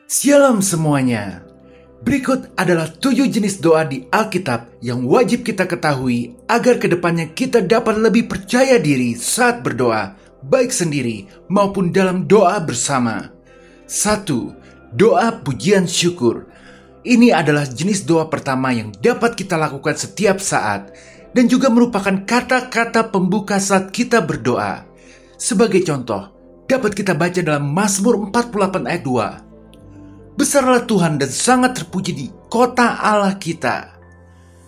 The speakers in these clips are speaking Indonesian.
Shalom semuanya. Berikut adalah 7 jenis doa di Alkitab yang wajib kita ketahui agar kedepannya kita dapat lebih percaya diri saat berdoa, baik sendiri maupun dalam doa bersama. 1. Doa pujian syukur. Ini adalah jenis doa pertama yang dapat kita lakukan setiap saat dan juga merupakan kata-kata pembuka saat kita berdoa. Sebagai contoh, dapat kita baca dalam Mazmur 48 ayat 2. Besarlah Tuhan dan sangat terpuji di kota Allah kita.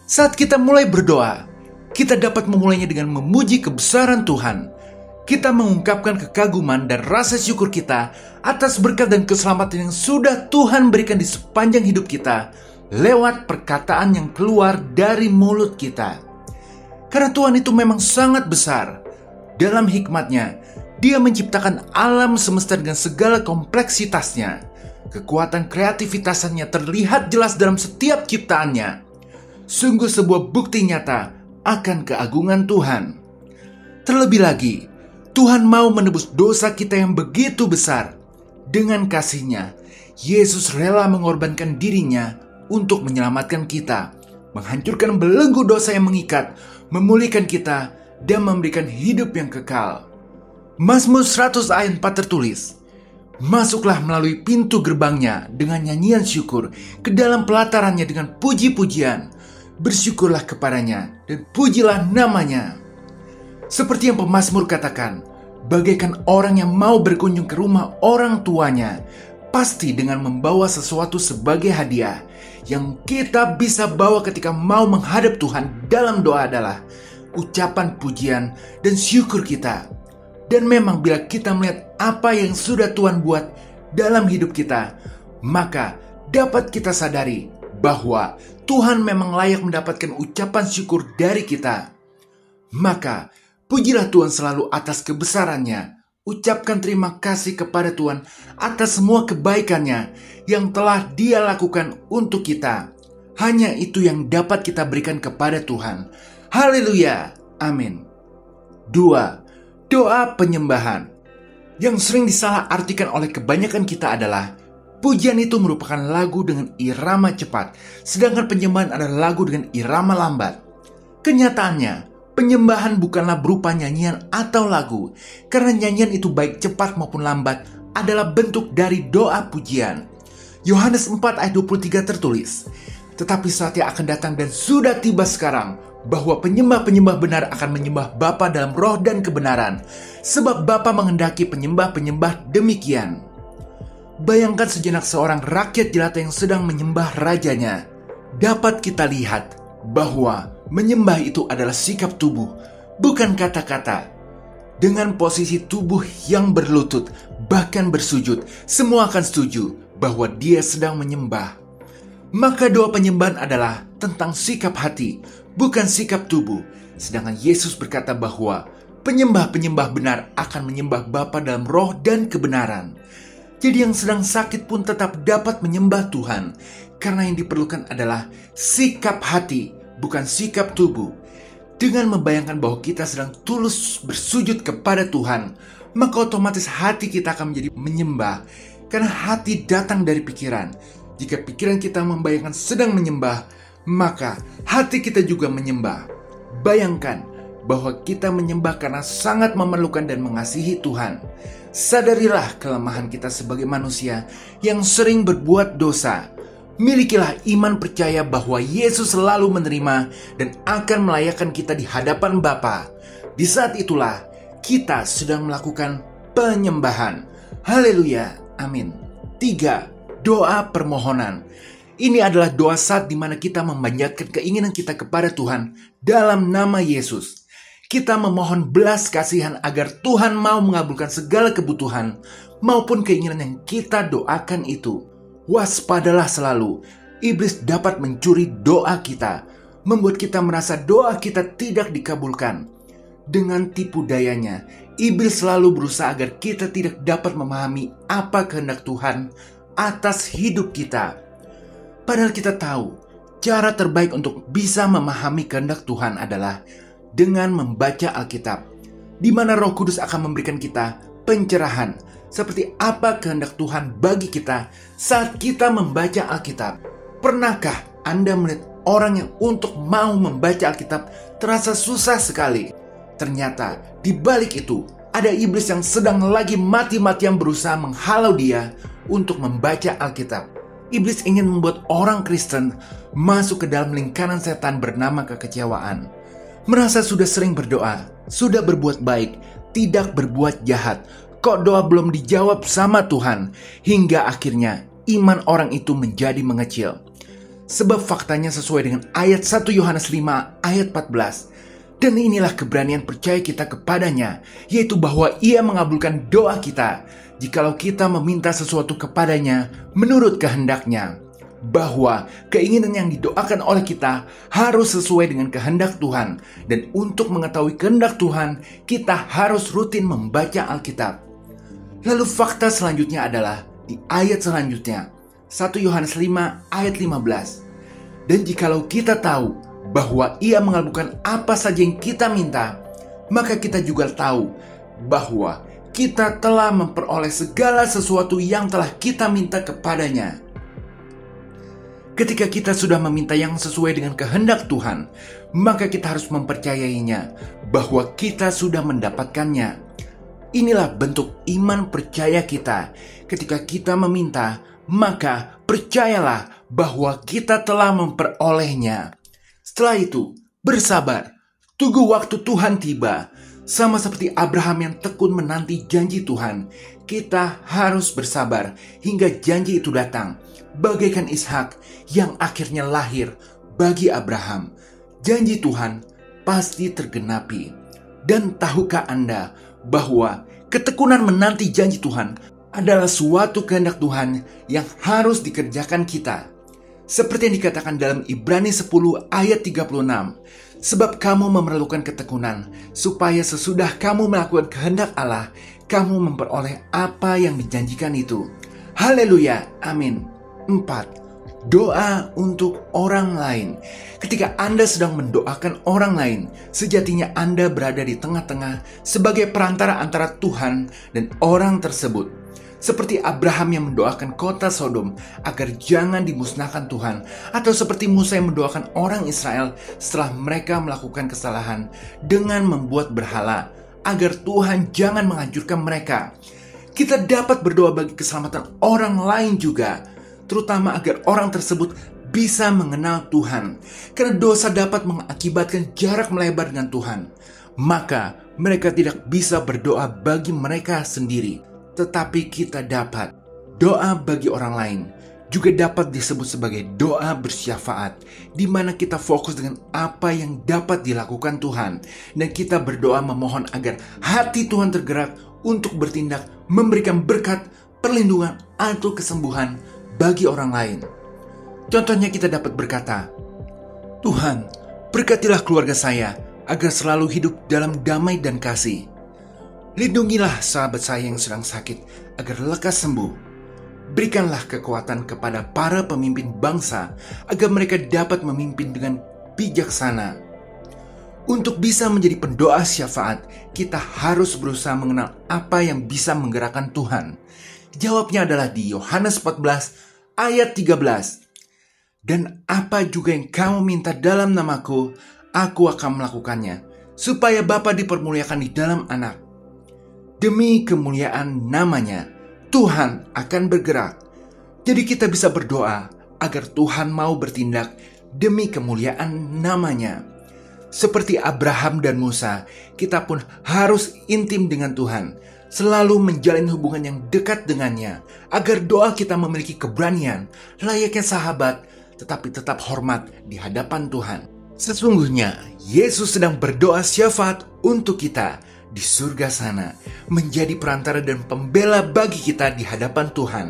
Saat kita mulai berdoa, kita dapat memulainya dengan memuji kebesaran Tuhan. Kita mengungkapkan kekaguman dan rasa syukur kita atas berkat dan keselamatan yang sudah Tuhan berikan di sepanjang hidup kita lewat perkataan yang keluar dari mulut kita. Karena Tuhan itu memang sangat besar. Dalam hikmatnya, Dia menciptakan alam semesta dengan segala kompleksitasnya. Kekuatan kreativitasnya terlihat jelas dalam setiap ciptaannya. Sungguh sebuah bukti nyata akan keagungan Tuhan. Terlebih lagi, Tuhan mau menebus dosa kita yang begitu besar. Dengan kasih-Nya, Yesus rela mengorbankan dirinya untuk menyelamatkan kita, menghancurkan belenggu dosa yang mengikat, memulihkan kita, dan memberikan hidup yang kekal. Mazmur 100 ayat 4 tertulis, "Masuklah melalui pintu gerbangnya dengan nyanyian syukur, ke dalam pelatarannya dengan puji-pujian. Bersyukurlah kepadanya dan pujilah namanya." Seperti yang pemazmur katakan, bagaikan orang yang mau berkunjung ke rumah orang tuanya, pasti dengan membawa sesuatu sebagai hadiah. Yang kita bisa bawa ketika mau menghadap Tuhan dalam doa adalah ucapan pujian dan syukur kita. Dan memang bila kita melihat apa yang sudah Tuhan buat dalam hidup kita, maka dapat kita sadari bahwa Tuhan memang layak mendapatkan ucapan syukur dari kita. Maka pujilah Tuhan selalu atas kebesarannya. Ucapkan terima kasih kepada Tuhan atas semua kebaikannya yang telah Dia lakukan untuk kita. Hanya itu yang dapat kita berikan kepada Tuhan. Haleluya, amin. 2. Doa penyembahan. Yang sering disalahartikan oleh kebanyakan kita adalah pujian itu merupakan lagu dengan irama cepat, sedangkan penyembahan adalah lagu dengan irama lambat. Kenyataannya, penyembahan bukanlah berupa nyanyian atau lagu, karena nyanyian itu baik cepat maupun lambat adalah bentuk dari doa pujian. Yohanes 4 ayat 23 tertulis, "Tetapi saatnya akan datang dan sudah tiba sekarang, bahwa penyembah-penyembah benar akan menyembah Bapa dalam roh dan kebenaran, sebab Bapa menghendaki penyembah-penyembah demikian." Bayangkan sejenak seorang rakyat jelata yang sedang menyembah rajanya. Dapat kita lihat bahwa menyembah itu adalah sikap tubuh, bukan kata-kata. Dengan posisi tubuh yang berlutut, bahkan bersujud, semua akan setuju bahwa dia sedang menyembah. Maka doa penyembahan adalah tentang sikap hati, bukan sikap tubuh. Sedangkan Yesus berkata bahwa penyembah-penyembah benar akan menyembah Bapa dalam roh dan kebenaran. Jadi yang sedang sakit pun tetap dapat menyembah Tuhan, karena yang diperlukan adalah sikap hati, bukan sikap tubuh. Dengan membayangkan bahwa kita sedang tulus bersujud kepada Tuhan, maka otomatis hati kita akan menjadi menyembah, karena hati datang dari pikiran. Jika pikiran kita membayangkan sedang menyembah, maka hati kita juga menyembah. Bayangkan bahwa kita menyembah karena sangat memerlukan dan mengasihi Tuhan. Sadarilah kelemahan kita sebagai manusia yang sering berbuat dosa. Milikilah iman percaya bahwa Yesus selalu menerima dan akan melayakkan kita di hadapan Bapa. Di saat itulah kita sedang melakukan penyembahan. Haleluya, amin. 3. Doa permohonan. Ini adalah doa saat di mana kita memanjatkan keinginan kita kepada Tuhan dalam nama Yesus. Kita memohon belas kasihan agar Tuhan mau mengabulkan segala kebutuhan maupun keinginan yang kita doakan itu. Waspadalah selalu. Iblis dapat mencuri doa kita, membuat kita merasa doa kita tidak dikabulkan. Dengan tipu dayanya, iblis selalu berusaha agar kita tidak dapat memahami apa kehendak Tuhan atas hidup kita. Padahal kita tahu cara terbaik untuk bisa memahami kehendak Tuhan adalah dengan membaca Alkitab, di mana Roh Kudus akan memberikan kita pencerahan seperti apa kehendak Tuhan bagi kita saat kita membaca Alkitab. Pernahkah Anda melihat orang yang untuk mau membaca Alkitab terasa susah sekali? Ternyata di balik itu ada iblis yang sedang lagi mati-matian berusaha menghalau dia untuk membaca Alkitab. Iblis ingin membuat orang Kristen masuk ke dalam lingkaran setan bernama kekecewaan. Merasa sudah sering berdoa, sudah berbuat baik, tidak berbuat jahat, kok doa belum dijawab sama Tuhan, hingga akhirnya iman orang itu menjadi mengecil. Sebab faktanya sesuai dengan ayat 1 Yohanes 5 ayat 14. Dan inilah keberanian percaya kita kepadanya, yaitu bahwa ia mengabulkan doa kita, jikalau kita meminta sesuatu kepadanya menurut kehendaknya. Bahwa keinginan yang didoakan oleh kita harus sesuai dengan kehendak Tuhan. Dan untuk mengetahui kehendak Tuhan, kita harus rutin membaca Alkitab. Lalu fakta selanjutnya adalah di ayat selanjutnya, 1 Yohanes 5 ayat 15. Dan jikalau kita tahu bahwa ia mengabulkan apa saja yang kita minta, maka kita juga tahu bahwa kita telah memperoleh segala sesuatu yang telah kita minta kepadanya. Ketika kita sudah meminta yang sesuai dengan kehendak Tuhan, maka kita harus mempercayainya bahwa kita sudah mendapatkannya. Inilah bentuk iman percaya kita. Ketika kita meminta, maka percayalah bahwa kita telah memperolehnya. Setelah itu, bersabar, tunggu waktu Tuhan tiba. Sama seperti Abraham yang tekun menanti janji Tuhan, kita harus bersabar hingga janji itu datang. Bagaikan Ishak yang akhirnya lahir bagi Abraham. Janji Tuhan pasti tergenapi. Dan tahukah Anda bahwa ketekunan menanti janji Tuhan adalah suatu kehendak Tuhan yang harus dikerjakan kita? Seperti yang dikatakan dalam Ibrani 10 ayat 36. Sebab kamu memerlukan ketekunan, supaya sesudah kamu melakukan kehendak Allah, kamu memperoleh apa yang dijanjikan itu. Haleluya, amin. 4. Doa untuk orang lain. Ketika Anda sedang mendoakan orang lain, sejatinya Anda berada di tengah-tengah sebagai perantara antara Tuhan dan orang tersebut. Seperti Abraham yang mendoakan kota Sodom agar jangan dimusnahkan Tuhan, atau seperti Musa yang mendoakan orang Israel setelah mereka melakukan kesalahan dengan membuat berhala agar Tuhan jangan menghancurkan mereka. Kita dapat berdoa bagi keselamatan orang lain juga, terutama agar orang tersebut bisa mengenal Tuhan. Karena dosa dapat mengakibatkan jarak melebar dengan Tuhan, maka mereka tidak bisa berdoa bagi mereka sendiri. Tetapi kita dapat doa bagi orang lain, juga dapat disebut sebagai doa bersyafaat, di mana kita fokus dengan apa yang dapat dilakukan Tuhan, dan kita berdoa memohon agar hati Tuhan tergerak untuk bertindak, memberikan berkat, perlindungan, atau kesembuhan bagi orang lain. Contohnya kita dapat berkata, Tuhan, berkatilah keluarga saya agar selalu hidup dalam damai dan kasih. Lindungilah sahabat saya yang sedang sakit agar lekas sembuh. Berikanlah kekuatan kepada para pemimpin bangsa agar mereka dapat memimpin dengan bijaksana. Untuk bisa menjadi pendoa syafaat, kita harus berusaha mengenal apa yang bisa menggerakkan Tuhan. Jawabnya adalah di Yohanes 14 ayat 13. Dan apa juga yang kamu minta dalam namaku, aku akan melakukannya, supaya Bapa dipermuliakan di dalam Anak. Demi kemuliaan namanya, Tuhan akan bergerak. Jadi kita bisa berdoa agar Tuhan mau bertindak demi kemuliaan namanya. Seperti Abraham dan Musa, kita pun harus intim dengan Tuhan, selalu menjalin hubungan yang dekat dengannya, agar doa kita memiliki keberanian, layaknya sahabat, tetapi tetap hormat di hadapan Tuhan. Sesungguhnya, Yesus sedang berdoa syafaat untuk kita di surga sana, menjadi perantara dan pembela bagi kita di hadapan Tuhan.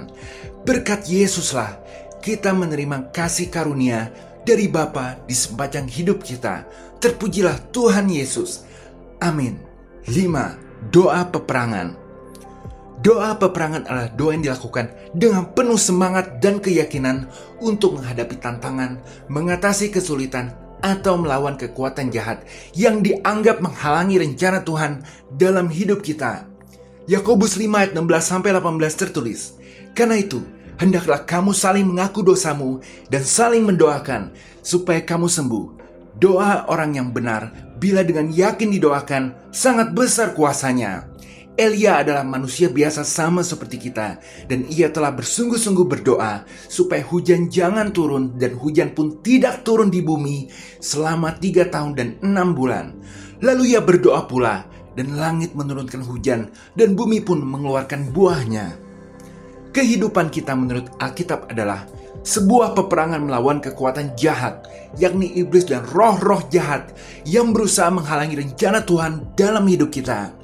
Berkat Yesuslah kita menerima kasih karunia dari Bapa di sepanjang hidup kita. Terpujilah Tuhan Yesus. Amin. 5. Doa peperangan. Doa peperangan adalah doa yang dilakukan dengan penuh semangat dan keyakinan untuk menghadapi tantangan, mengatasi kesulitan, atau melawan kekuatan jahat yang dianggap menghalangi rencana Tuhan dalam hidup kita. Yakobus 5 ayat 16-18 tertulis, "Karena itu, hendaklah kamu saling mengaku dosamu dan saling mendoakan supaya kamu sembuh. Doa orang yang benar, bila dengan yakin didoakan, sangat besar kuasanya." Elia adalah manusia biasa sama seperti kita, dan ia telah bersungguh-sungguh berdoa supaya hujan jangan turun, dan hujan pun tidak turun di bumi selama 3 tahun dan 6 bulan. Lalu ia berdoa pula, dan langit menurunkan hujan, dan bumi pun mengeluarkan buahnya. Kehidupan kita menurut Alkitab adalah sebuah peperangan melawan kekuatan jahat, yakni iblis dan roh-roh jahat yang berusaha menghalangi rencana Tuhan dalam hidup kita.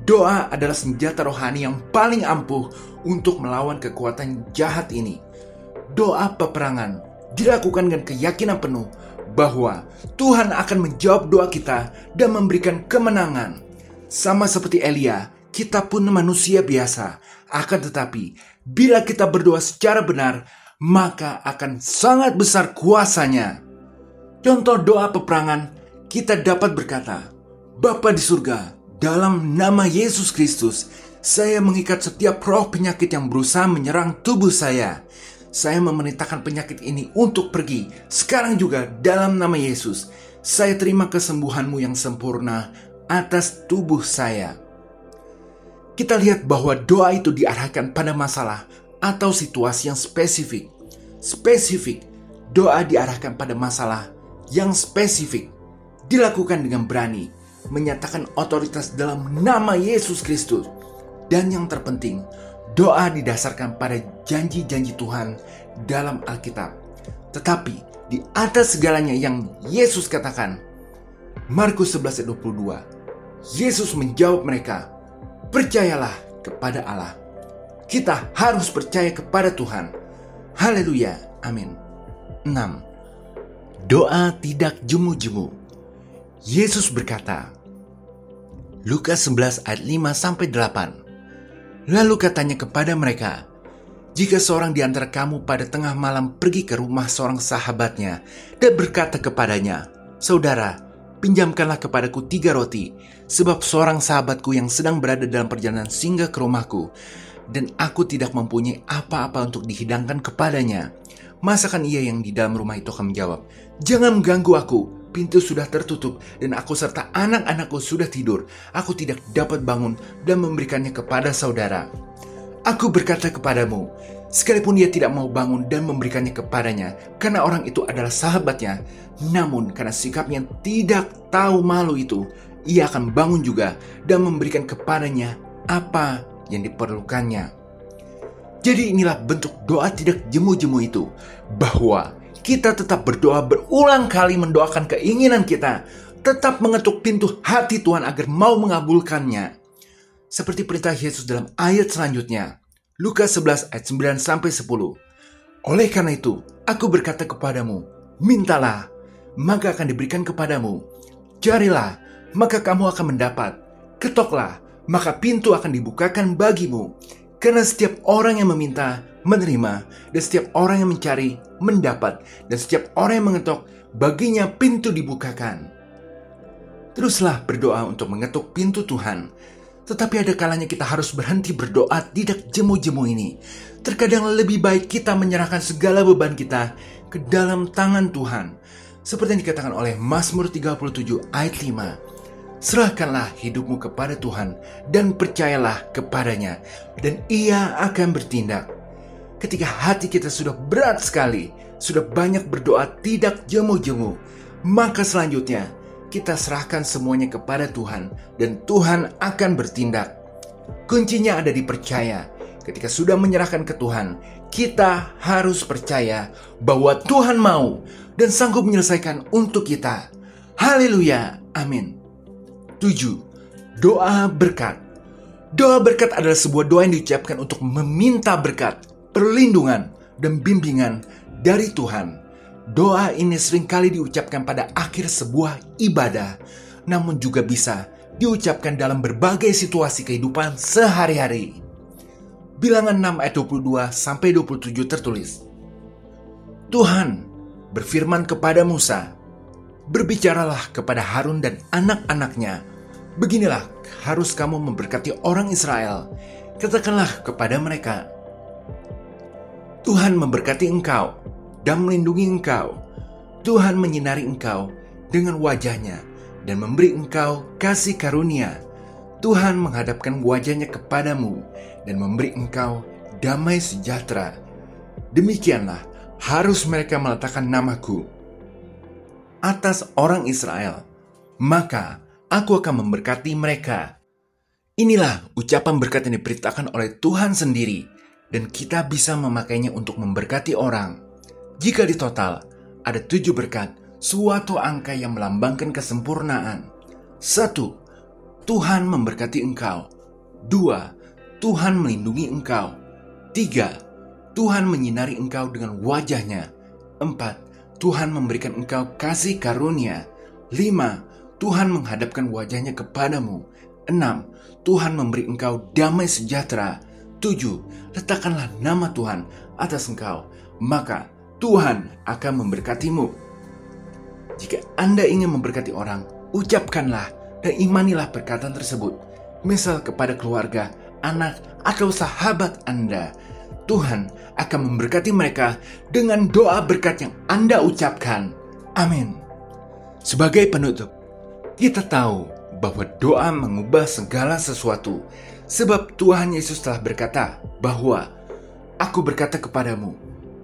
Doa adalah senjata rohani yang paling ampuh untuk melawan kekuatan jahat ini. Doa peperangan dilakukan dengan keyakinan penuh bahwa Tuhan akan menjawab doa kita dan memberikan kemenangan. Sama seperti Elia, kita pun manusia biasa. Akan tetapi, bila kita berdoa secara benar, maka akan sangat besar kuasanya. Contoh doa peperangan, kita dapat berkata, "Bapa di surga, dalam nama Yesus Kristus, saya mengikat setiap roh penyakit yang berusaha menyerang tubuh saya. Saya memerintahkan penyakit ini untuk pergi. Sekarang juga dalam nama Yesus, saya terima kesembuhan-Mu yang sempurna atas tubuh saya." Kita lihat bahwa doa itu diarahkan pada masalah atau situasi yang spesifik. Spesifik, doa diarahkan pada masalah yang spesifik. Dilakukan dengan berani, menyatakan otoritas dalam nama Yesus Kristus. Dan yang terpenting, doa didasarkan pada janji-janji Tuhan dalam Alkitab. Tetapi di atas segalanya yang Yesus katakan, Markus 11 ayat 22, Yesus menjawab mereka, "Percayalah kepada Allah." Kita harus percaya kepada Tuhan. Haleluya, amin. 6. Doa tidak jemu-jemu. Yesus berkata, Lukas 11 ayat 5-8. Lalu katanya kepada mereka, "Jika seorang di antara kamu pada tengah malam pergi ke rumah seorang sahabatnya dan berkata kepadanya, 'Saudara, pinjamkanlah kepadaku 3 roti, sebab seorang sahabatku yang sedang berada dalam perjalanan singgah ke rumahku, dan aku tidak mempunyai apa-apa untuk dihidangkan kepadanya.' Masakan ia yang di dalam rumah itu akan menjawab, 'Jangan mengganggu aku. Pintu sudah tertutup dan aku serta anak-anakku sudah tidur. Aku tidak dapat bangun dan memberikannya kepada saudara.' Aku berkata kepadamu, sekalipun ia tidak mau bangun dan memberikannya kepadanya, karena orang itu adalah sahabatnya, namun karena sikapnya yang tidak tahu malu itu, ia akan bangun juga dan memberikan kepadanya apa yang diperlukannya." Jadi inilah bentuk doa tidak jemu-jemu itu, bahwa kita tetap berdoa berulang kali mendoakan keinginan kita, tetap mengetuk pintu hati Tuhan agar mau mengabulkannya. Seperti perintah Yesus dalam ayat selanjutnya, Lukas 11 ayat 9-10. "Oleh karena itu, aku berkata kepadamu, mintalah, maka akan diberikan kepadamu. Carilah, maka kamu akan mendapat. Ketoklah, maka pintu akan dibukakan bagimu. Karena setiap orang yang meminta, menerima, dan setiap orang yang mencari, mendapat, dan setiap orang yang mengetok, baginya pintu dibukakan." Teruslah berdoa untuk mengetuk pintu Tuhan. Tetapi ada kalanya kita harus berhenti berdoa tidak jemu-jemu ini. Terkadang lebih baik kita menyerahkan segala beban kita ke dalam tangan Tuhan. Seperti yang dikatakan oleh Mazmur 37 ayat 5. "Serahkanlah hidupmu kepada Tuhan dan percayalah kepadanya, dan Ia akan bertindak." Ketika hati kita sudah berat sekali, sudah banyak berdoa tidak jemu-jemu, maka selanjutnya kita serahkan semuanya kepada Tuhan, dan Tuhan akan bertindak. Kuncinya ada di percaya. Ketika sudah menyerahkan ke Tuhan, kita harus percaya bahwa Tuhan mau dan sanggup menyelesaikan untuk kita. Haleluya, amin. 7. Doa berkat. Doa berkat adalah sebuah doa yang diucapkan untuk meminta berkat, perlindungan, dan bimbingan dari Tuhan. Doa ini seringkali diucapkan pada akhir sebuah ibadah, namun juga bisa diucapkan dalam berbagai situasi kehidupan sehari-hari. Bilangan 6 ayat 22-27 tertulis, "Tuhan berfirman kepada Musa, berbicaralah kepada Harun dan anak-anaknya, Beginilah harus kamu memberkati orang Israel. Katakanlah kepada mereka, Tuhan memberkati engkau dan melindungi engkau. Tuhan menyinari engkau dengan wajahnya dan memberi engkau kasih karunia. Tuhan menghadapkan wajahnya kepadamu dan memberi engkau damai sejahtera. Demikianlah harus mereka meletakkan namaku atas orang Israel, maka aku akan memberkati mereka. Inilah ucapan berkat yang diberitakan oleh Tuhan sendiri, dan kita bisa memakainya untuk memberkati orang. Jika di total ada 7 berkat, suatu angka yang melambangkan kesempurnaan. 1. Tuhan memberkati engkau. 2. Tuhan melindungi engkau. 3. Tuhan menyinari engkau dengan wajahnya. 4. Tuhan memberikan engkau kasih karunia. 5. Tuhan menghadapkan wajahnya kepadamu. 6. Tuhan memberi engkau damai sejahtera. 7. Letakkanlah nama Tuhan atas engkau, maka Tuhan akan memberkatimu. Jika Anda ingin memberkati orang, ucapkanlah dan imanilah perkataan tersebut. Misal kepada keluarga, anak, atau sahabat Anda. Tuhan akan memberkati mereka dengan doa berkat yang Anda ucapkan. Amin. Sebagai penutup, kita tahu bahwa doa mengubah segala sesuatu, sebab Tuhan Yesus telah berkata bahwa Aku berkata kepadamu,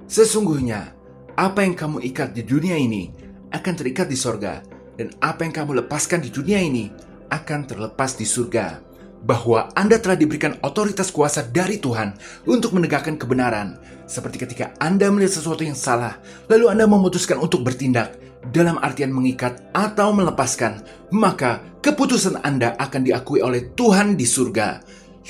sesungguhnya apa yang kamu ikat di dunia ini akan terikat di sorga, dan apa yang kamu lepaskan di dunia ini akan terlepas di surga. Bahwa Anda telah diberikan otoritas kuasa dari Tuhan untuk menegakkan kebenaran. Seperti ketika Anda melihat sesuatu yang salah, lalu Anda memutuskan untuk bertindak, dalam artian mengikat atau melepaskan, maka keputusan Anda akan diakui oleh Tuhan di surga.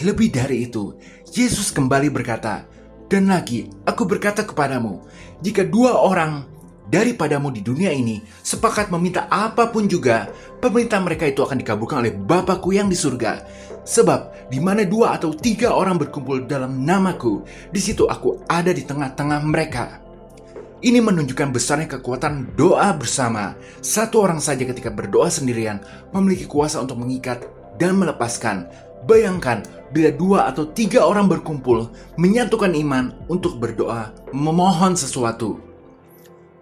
Lebih dari itu, Yesus kembali berkata, dan lagi aku berkata kepadamu, jika 2 orang daripadamu di dunia ini sepakat meminta apapun juga, permintaan mereka itu akan dikabulkan oleh Bapa-Ku yang di surga. Sebab di mana 2 atau 3 orang berkumpul dalam namaku, di situ aku ada di tengah-tengah mereka. Ini menunjukkan besarnya kekuatan doa bersama. 1 orang saja ketika berdoa sendirian memiliki kuasa untuk mengikat dan melepaskan. Bayangkan bila 2 atau 3 orang berkumpul menyatukan iman untuk berdoa memohon sesuatu.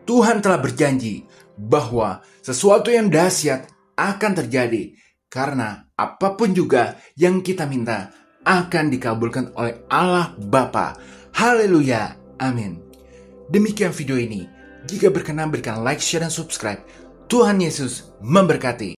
Tuhan telah berjanji bahwa sesuatu yang dahsyat akan terjadi, karena apapun juga yang kita minta akan dikabulkan oleh Allah Bapa. Haleluya, amin. Demikian video ini. Jika berkenan berikan like, share, dan subscribe. Tuhan Yesus memberkati.